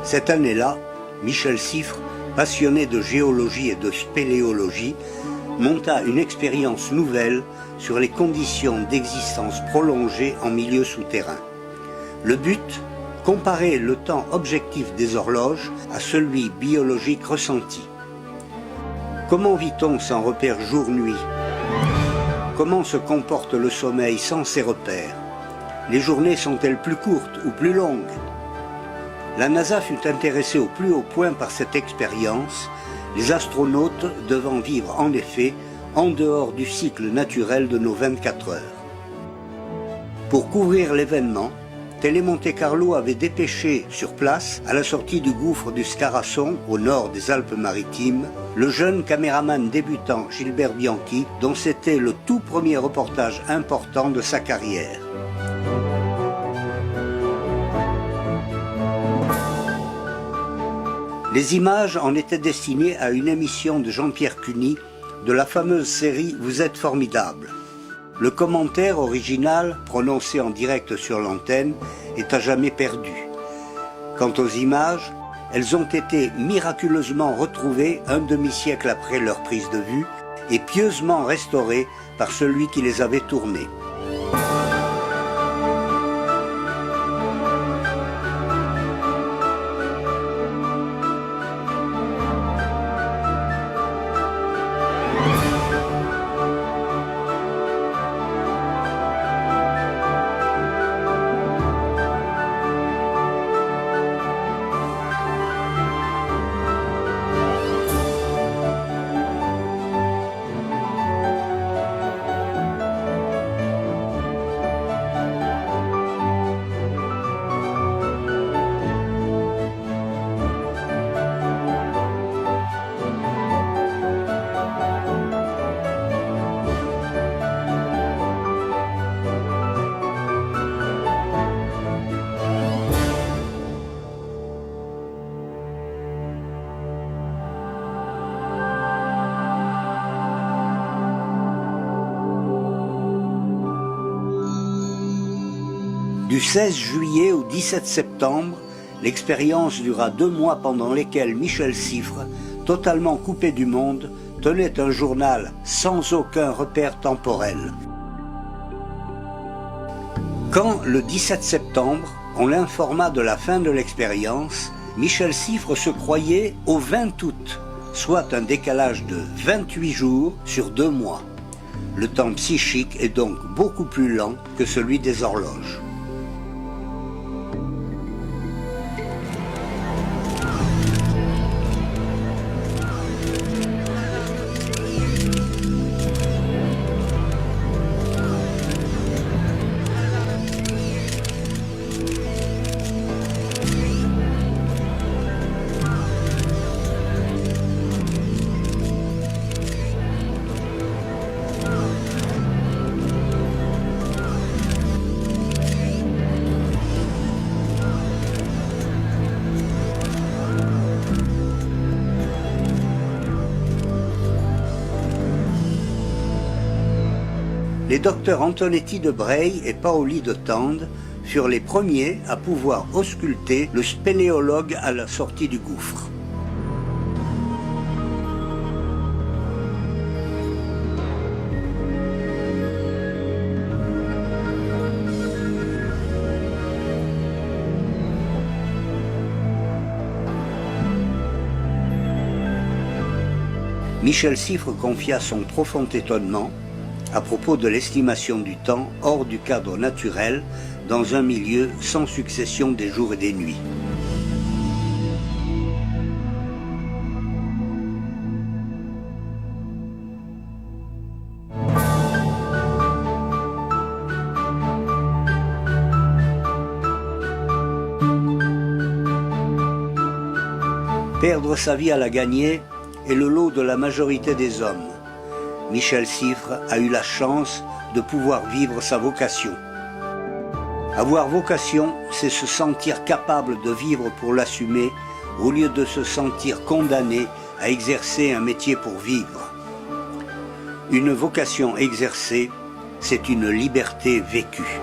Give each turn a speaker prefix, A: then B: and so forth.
A: Cette année-là, Michel Siffre, passionné de géologie et de spéléologie, monta une expérience nouvelle sur les conditions d'existence prolongée en milieu souterrain. Le but, comparer le temps objectif des horloges à celui biologique ressenti. Comment vit-on sans repère jour-nuit? Comment se comporte le sommeil sans ses repères? Les journées sont-elles plus courtes ou plus longues? La NASA fut intéressée au plus haut point par cette expérience, les astronautes devant vivre en effet en dehors du cycle naturel de nos 24 heures. Pour couvrir l'événement, Télé Monte Carlo avait dépêché sur place, à la sortie du gouffre du Scarasson, au nord des Alpes-Maritimes, le jeune caméraman débutant Gilbert Bianchi, dont c'était le tout premier reportage important de sa carrière. Les images en étaient destinées à une émission de Jean-Pierre Cuny de la fameuse série « Vous êtes formidable ». Le commentaire original, prononcé en direct sur l'antenne, est à jamais perdu. Quant aux images, elles ont été miraculeusement retrouvées un demi-siècle après leur prise de vue et pieusement restaurées par celui qui les avait tournées. Du 16 juillet au 17 septembre, l'expérience dura 2 mois pendant lesquels Michel Siffre, totalement coupé du monde, tenait un journal sans aucun repère temporel. Quand, le 17 septembre, on l'informa de la fin de l'expérience, Michel Siffre se croyait au 20 août, soit un décalage de 28 jours sur 2 mois. Le temps psychique est donc beaucoup plus lent que celui des horloges. Les docteurs Antonetti de Breil et Paoli de Tende furent les premiers à pouvoir ausculter le spéléologue à la sortie du gouffre. Michel Siffre confia son profond étonnement à propos de l'estimation du temps hors du cadre naturel dans un milieu sans succession des jours et des nuits. Perdre sa vie à la gagner est le lot de la majorité des hommes. Michel Siffre a eu la chance de pouvoir vivre sa vocation. Avoir vocation, c'est se sentir capable de vivre pour l'assumer, au lieu de se sentir condamné à exercer un métier pour vivre. Une vocation exercée, c'est une liberté vécue.